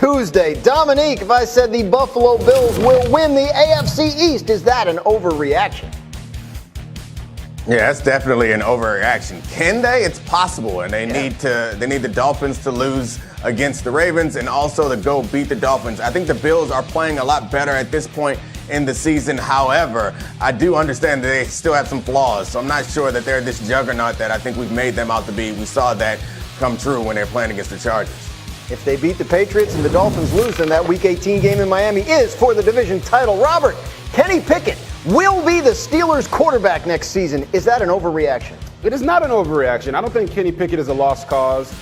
Tuesday. Dominique, if I said the Buffalo Bills will win the AFC East, is that an overreaction? Yeah, that's definitely an overreaction. Can they? It's possible, and they need the Dolphins to lose against the Ravens and also to go beat the Dolphins. I think the Bills are playing a lot better at this point in the season. However, I do understand that they still have some flaws, so I'm not sure that they're this juggernaut that I think we've made them out to be. We saw that come true when they're playing against the Chargers. If they beat the Patriots and the Dolphins lose, then that Week 18 game in Miami is for the division title. Robert, Kenny Pickett will be the Steelers' quarterback next season. Is that an overreaction? It is not an overreaction. I don't think Kenny Pickett is a lost cause.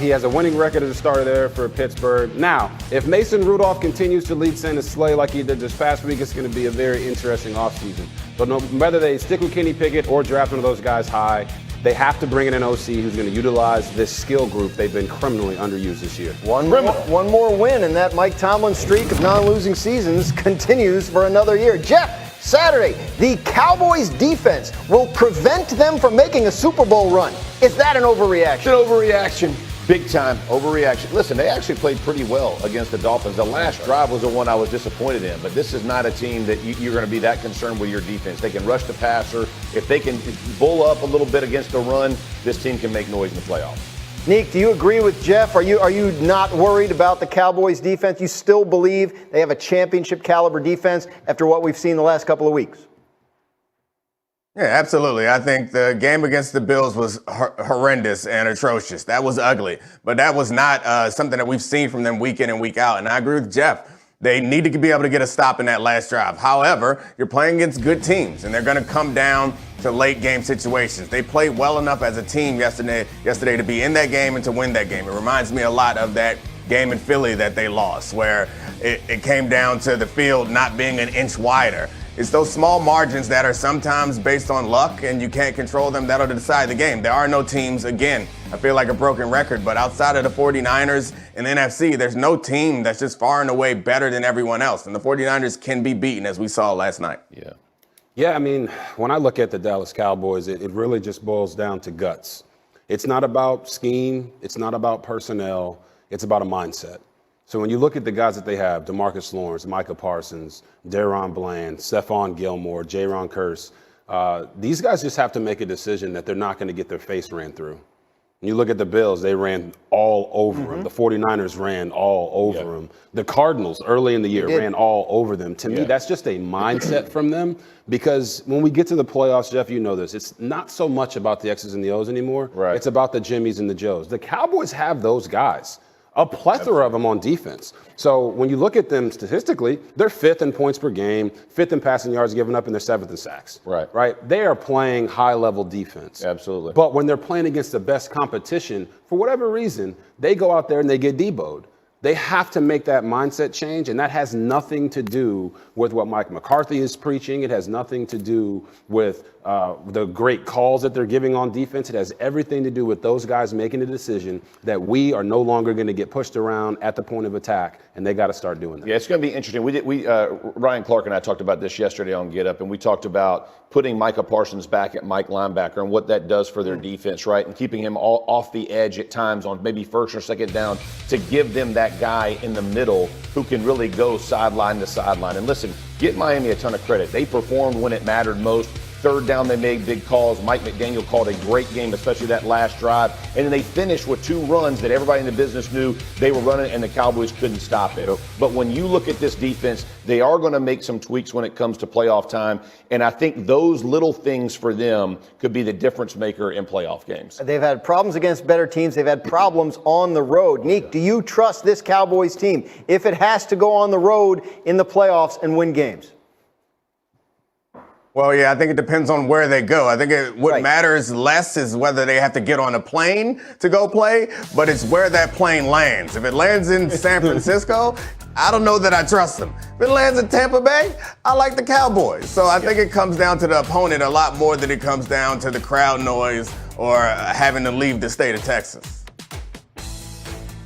He has a winning record as a starter there for Pittsburgh. Now, if Mason Rudolph continues to lead Santa Slay like he did this past week, it's going to be a very interesting offseason. But whether they stick with Kenny Pickett or draft one of those guys high, they have to bring in an OC who's going to utilize this skill group they've been criminally underused this year. One more win, and that Mike Tomlin streak of non-losing seasons continues for another year. Jeff, Saturday, the Cowboys defense will prevent them from making a Super Bowl run. Is that an overreaction? It's an overreaction. Big time overreaction. Listen, they actually played pretty well against the Dolphins. The last drive was the one I was disappointed in, but this is not a team that you're going to be that concerned with your defense. They can rush the passer. If they can bull up a little bit against the run, this team can make noise in the playoffs. Nick, do you agree with Jeff? Are you not worried about the Cowboys defense? You still believe they have a championship caliber defense after what we've seen the last couple of weeks? Yeah, absolutely. I think the game against the Bills was horrendous and atrocious. That was ugly, but that was not something that we've seen from them week in and week out. And I agree with Jeff. They need to be able to get a stop in that last drive. However, you're playing against good teams, and they're going to come down to late game situations. They played well enough as a team yesterday to be in that game and to win that game. It reminds me a lot of that game in Philly that they lost, where it came down to the field not being an inch wider. It's those small margins that are sometimes based on luck and you can't control them that'll decide the game. There are no teams, again, I feel like a broken record, but outside of the 49ers and NFC, there's no team that's just far and away better than everyone else. And the 49ers can be beaten, as we saw last night. Yeah, I mean, when I look at the Dallas Cowboys, it really just boils down to guts. It's not about scheme. It's not about personnel. It's about a mindset. So when you look at the guys that they have, DeMarcus Lawrence, Micah Parsons, Daron Bland, Stephon Gilmore, Jaron Kearse, these guys just have to make a decision that they're not going to get their face ran through. When you look at the Bills, they ran all over them. The 49ers ran all over them. The Cardinals early in the year ran all over them. To me, that's just a mindset from them, because when we get to the playoffs, Jeff, you know this, it's not so much about the X's and the O's anymore. Right. It's about the Jimmys and the Joes. The Cowboys have those guys. A plethora of them on defense. So when you look at them statistically, they're fifth in points per game, fifth in passing yards given up, and they're seventh in sacks. Right. They are playing high-level defense. Absolutely. But when they're playing against the best competition, for whatever reason, they go out there and they get deboed. They have to make that mindset change, and that has nothing to do with what Mike McCarthy is preaching. It has nothing to do with the great calls that they're giving on defense. It has everything to do with those guys making a decision that we are no longer going to get pushed around at the point of attack, and they got to start doing that. Yeah, it's going to be interesting. Ryan Clark and I talked about this yesterday on Get Up, and we talked about putting Micah Parsons back at Mike linebacker and what that does for their defense, right? And keeping him all off the edge at times on maybe first or second down to give them that guy in the middle who can really go sideline to sideline. And listen, get Miami a ton of credit. They performed when it mattered most. Third down, they made big calls. Mike McDaniel called a great game, especially that last drive. And then they finished with two runs that everybody in the business knew they were running, and the Cowboys couldn't stop it. But when you look at this defense, they are going to make some tweaks when it comes to playoff time. And I think those little things for them could be the difference maker in playoff games. They've had problems against better teams. They've had problems on the road. Neek, do you trust this Cowboys team if it has to go on the road in the playoffs and win games? Well, yeah, I think it depends on where they go. I think what matters less is whether they have to get on a plane to go play, but it's where that plane lands. If it lands in San Francisco, I don't know that I trust them. If it lands in Tampa Bay, I like the Cowboys. So I think it comes down to the opponent a lot more than it comes down to the crowd noise or having to leave the state of Texas.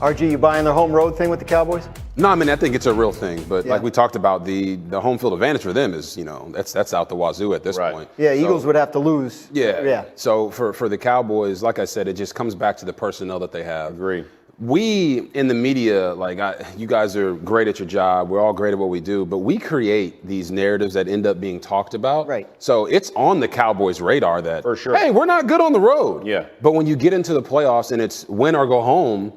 RG, you buying their home road thing with the Cowboys? No, I mean, I think it's a real thing. But like we talked about, the home field advantage for them is, that's out the wazoo at this point. Yeah, Eagles would have to lose. Yeah. So for the Cowboys, like I said, it just comes back to the personnel that they have. Agreed. we in the media, you guys are great at your job. We're all great at what we do, but we create these narratives that end up being talked about. Right. So it's on the Cowboys' radar that, For sure. hey, we're not good on the road. Yeah. But when you get into the playoffs and it's win or go home,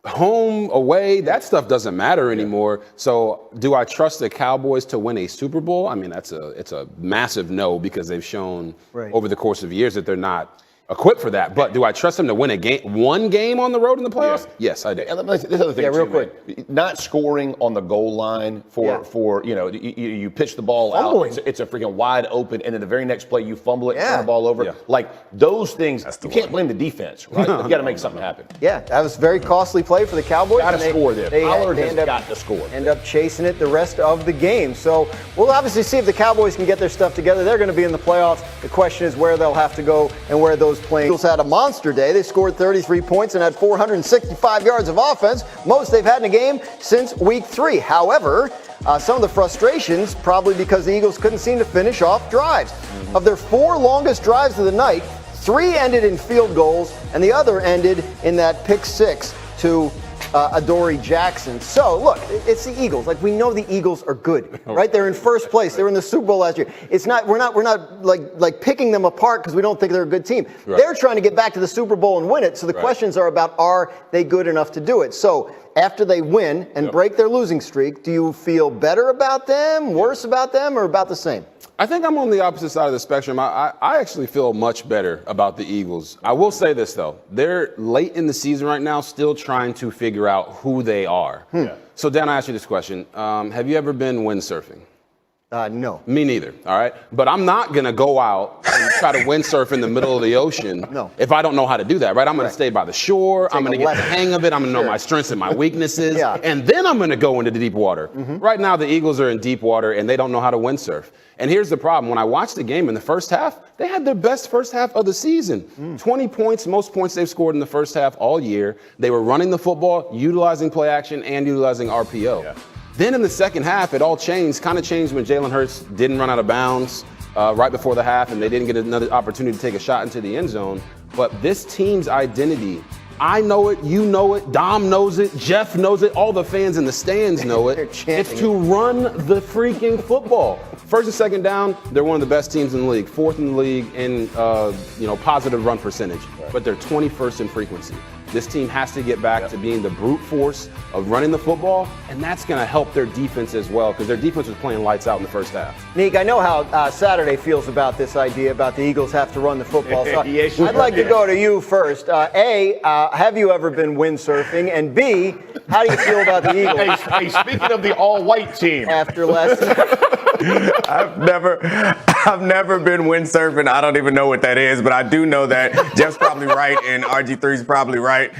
away, that stuff doesn't matter anymore. So do I trust the Cowboys to win a Super Bowl? I mean, it's a massive no, because they've shown over the course of years that they're not equipped for that. But do I trust them to win one game on the road in the playoffs? Yeah. Yes, I do. And this other thing, real too, quick. man, not scoring on the goal line for you pitch the ball Fumbling. out. It's a freaking wide open, and then the very next play you fumble it, and turn Yeah. the ball over. Yeah. Like those things, the you can't one. blame the defense, right? You got to make something happen. Yeah, that was a very costly play for the Cowboys. Got to and score there. Pollard has end up- got to score. End up chasing it the rest of the game. So we'll obviously see if the Cowboys can get their stuff together. They're going to be in the playoffs. The question is where they'll have to go and where those plays. Eagles had a monster day. They scored 33 points and had 465 yards of offense, most they've had in a game since week 3. However, some of the frustrations probably because the Eagles couldn't seem to finish off drives. Of their 4 longest drives of the night, 3 ended in field goals, and the other ended in that pick 6 to Adoree Jackson. So look, it's the Eagles. Like, we know the Eagles are good, right? They're in first place. They were in the Super Bowl last year. It's not we're not like picking them apart because we don't think they're a good team. Right. They're trying to get back to the Super Bowl and win it. So the questions are about, are they good enough to do it? So after they win and break their losing streak, do you feel better about them, worse about them, or about the same? I think I'm on the opposite side of the spectrum. I actually feel much better about the Eagles. I will say this, though. They're late in the season right now, still trying to figure out who they are. So, Dan, I ask you this question. Have you ever been windsurfing? No. Me neither, all right? But I'm not going to go out and try to windsurf in the middle of the ocean if I don't know how to do that, right? I'm going to stay by the shore. I'm going to get the hang of it. I'm going to know my strengths and my weaknesses. And then I'm going to go into the deep water. Right now, the Eagles are in deep water, and they don't know how to windsurf. And here's the problem. When I watched the game in the first half, they had their best first half of the season. 20 points, most points they've scored in the first half all year. They were running the football, utilizing play action, and utilizing RPO. Then in the second half, it all changed when Jalen Hurts didn't run out of bounds right before the half, and they didn't get another opportunity to take a shot into the end zone. But this team's identity, I know it, you know it, Dom knows it, Jeff knows it, all the fans in the stands know it. It's to run the freaking football. First and second down, they're one of the best teams in the league, 4th in the league in positive run percentage, but they're 21st in frequency. This team has to get back to being the brute force of running the football, and that's going to help their defense as well, because their defense was playing lights out in the first half. Neek, I know how Saturday feels about this idea about the Eagles have to run the football. So I'd like to go to you first. A, have you ever been windsurfing? And B, how do you feel about the Eagles? Hey, speaking of the all-white team. After last night. I've never been windsurfing. I don't even know what that is, but I do know that Jeff's probably right and RG3's probably right.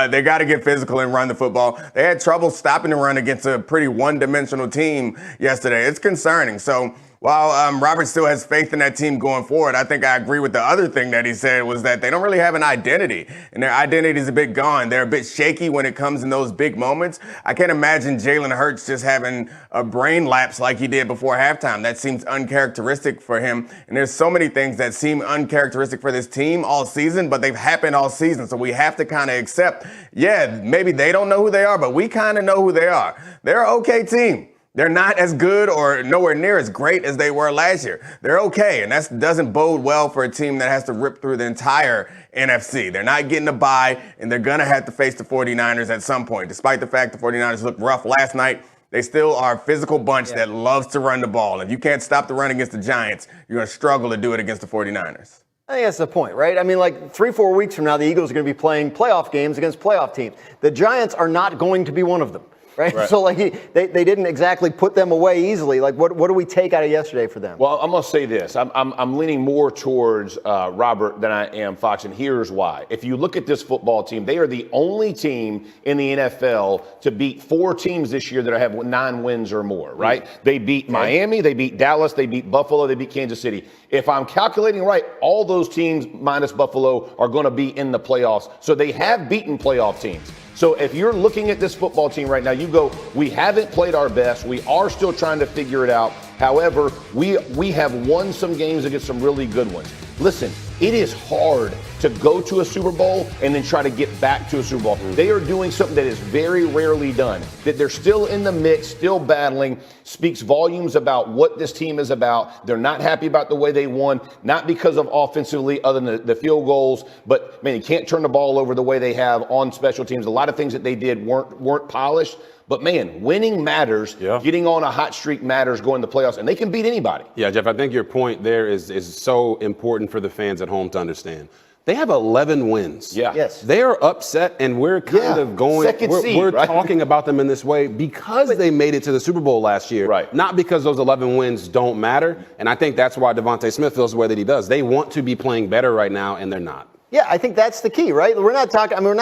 They got to get physical and run the football. They had trouble stopping the run against a pretty one-dimensional team yesterday. It's concerning. So while Robert still has faith in that team going forward, I think I agree with the other thing that he said was that they don't really have an identity, and their identity is a bit gone. They're a bit shaky when it comes in those big moments. I can't imagine Jalen Hurts just having a brain lapse like he did before halftime. That seems uncharacteristic for him, and there's so many things that seem uncharacteristic for this team all season, but they've happened all season, so we have to kind of accept, maybe they don't know who they are, but we kind of know who they are. They're an okay team. They're not as good or nowhere near as great as they were last year. They're okay, and that doesn't bode well for a team that has to rip through the entire NFC. They're not getting a bye, and they're going to have to face the 49ers at some point. Despite the fact the 49ers looked rough last night, they still are a physical bunch that loves to run the ball. If you can't stop the run against the Giants, you're going to struggle to do it against the 49ers. I think that's the point, right? I mean, like 3-4 weeks from now, the Eagles are going to be playing playoff games against playoff teams. The Giants are not going to be one of them. Right? So, they didn't exactly put them away easily. Like, what do we take out of yesterday for them? Well, I'm going to say this. I'm leaning more towards Robert than I am Fox, and here's why. If you look at this football team, they are the only team in the NFL to beat 4 teams this year that have 9 wins or more, right? They beat Miami, they beat Dallas, they beat Buffalo, they beat Kansas City. If I'm calculating right, all those teams minus Buffalo are going to be in the playoffs. So they have beaten playoff teams. So if you're looking at this football team right now, you go, we haven't played our best. We are still trying to figure it out. However, we have won some games against some really good ones. Listen, It is hard to go to a Super Bowl and then try to get back to a Super Bowl. They are doing something that is very rarely done. That they're still in the mix, still battling, speaks volumes about what this team is about. They're not happy about the way they won, not because of offensively, other than the field goals, but man, you can't turn the ball over the way they have on special teams. A lot of things that they did weren't polished. But man, winning matters. Yeah. Getting on a hot streak matters going to the playoffs, and they can beat anybody. Yeah, Jeff, I think your point there is so important for the fans at home to understand. They have 11 wins. Yeah. Yes. They are upset, and we're kind of going. Second seed, we're right? talking about them in this way because they made it to the Super Bowl last year, Right? Not because those 11 wins don't matter. And I think that's why Devontae Smith feels the way that he does. They want to be playing better right now, and they're not. Yeah, I think that's the key, right? We're not talking, we're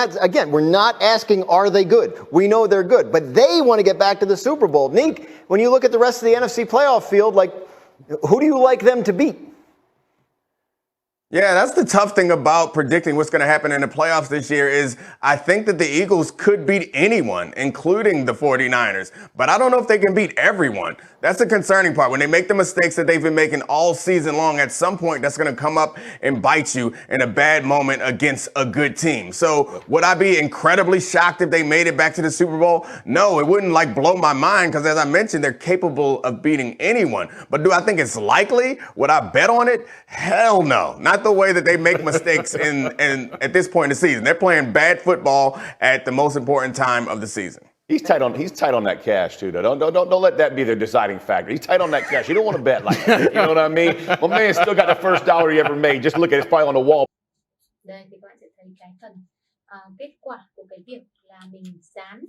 not asking, are they good? We know they're good, but they want to get back to the Super Bowl. Neek, when you look at the rest of the NFC playoff field, like, who do you like them to beat? Yeah, that's the tough thing about predicting what's going to happen in the playoffs this year is I think that the Eagles could beat anyone, including the 49ers. But I don't know if they can beat everyone. That's the concerning part. When they make the mistakes that they've been making all season long, at some point that's going to come up and bite you in a bad moment against a good team. So would I be incredibly shocked if they made it back to the Super Bowl? No, it wouldn't blow my mind because, as I mentioned, they're capable of beating anyone. But do I think it's likely? Would I bet on it? Hell no. Not the way that they make mistakes in at this point in the season. They're playing bad football at the most important time of the season. He's tight on that cash too. Though. Don't let that be the deciding factor. He's tight on that cash. You don't want to bet like that. You know what I mean? My man still got the first dollar he ever made. Just look at it, it's probably on the wall. Đây thì các bạn sẽ thấy cái phần kết quả của cái việc là mình dán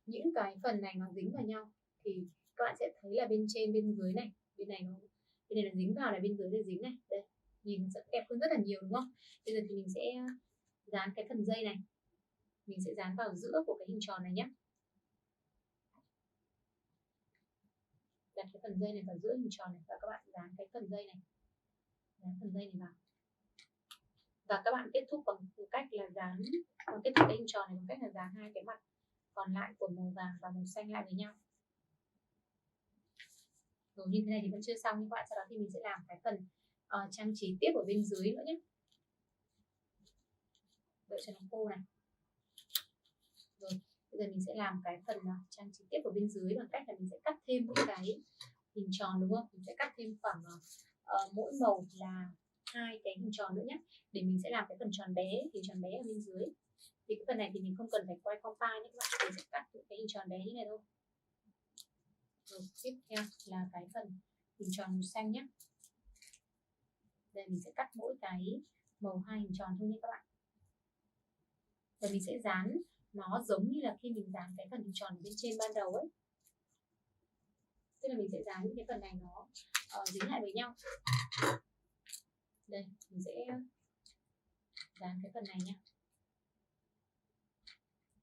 những cái phần này nó dính vào nhau thì các bạn sẽ thấy là bên trên bên dưới này, bên này là dính vào này, bên dưới là dính này. Đây, nhìn sẽ đẹp hơn rất là nhiều đúng không? Bây giờ thì mình sẽ dán cái phần dây này. Mình sẽ dán vào giữa của cái hình tròn này nhé. Đặt cái phần dây này vào giữa hình tròn này và các bạn dán cái phần dây này. Dán phần dây này vào. Và các bạn kết thúc bằng cách là kết thúc cái hình tròn này bằng cách là dán hai cái mặt còn lại của màu vàng và màu xanh lại với nhau. Rồi như thế này thì vẫn chưa xong, nhưng các bạn sau đó thì mình sẽ làm cái phần trang trí tiếp ở bên dưới nữa nhé. Đợi cho nó khô này. Rồi bây giờ mình sẽ làm cái phần trang trí tiếp ở bên dưới bằng cách là mình sẽ cắt thêm mỗi cái hình tròn, đúng không? Mình sẽ cắt thêm khoảng mỗi màu là hai cái hình tròn nữa nhé, để mình sẽ làm cái phần tròn bé, hình tròn bé ở bên dưới. Thì cái phần này thì mình không cần phải quay compa nhé các bạn, mình sẽ cắt những cái hình tròn bé như này thôi. Rồi tiếp theo là cái phần hình tròn màu xanh nhé. Đây mình sẽ cắt mỗi cái màu hai hình tròn thôi nhé các bạn. Và mình sẽ dán nó giống như là khi mình dán cái phần hình tròn bên trên ban đầu ấy. Tức là mình sẽ dán những cái phần này nó dính lại với nhau. Đây, mình sẽ dán cái phần này nhé.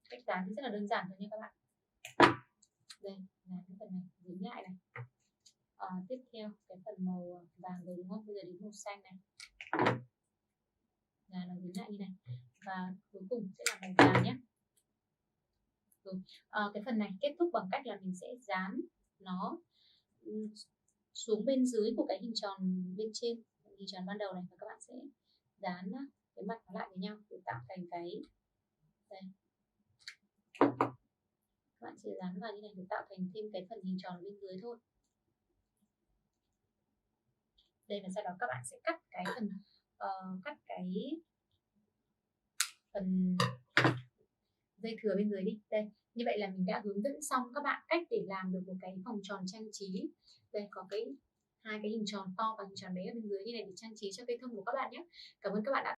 Cách dán thì rất là đơn giản thôi nha các bạn. Đây, dán cái phần này dính lại này. Tiếp theo cái phần màu vàng rồi đúng không? Bây giờ đến màu xanh này. Là nó dính lại như này. Và cuối cùng sẽ là màu vàng nhé. Rồi, cái phần này kết thúc bằng cách là mình sẽ dán nó xuống bên dưới của cái hình tròn bên trên, hình tròn ban đầu này, và các bạn sẽ dán cái mặt nó lại với nhau để tạo thành cái đây. Các bạn sẽ dán vào như này để tạo thành thêm cái phần hình tròn bên dưới thôi. Đây, và sau đó các bạn sẽ cắt cái phần dây thừa bên dưới đi. Đây, như vậy là mình đã hướng dẫn xong các bạn cách để làm được một cái vòng tròn trang trí. Đây có hai cái hình tròn to và hình tròn bé ở bên dưới như này để trang trí cho cây thông của các bạn nhé. Cảm ơn các bạn đã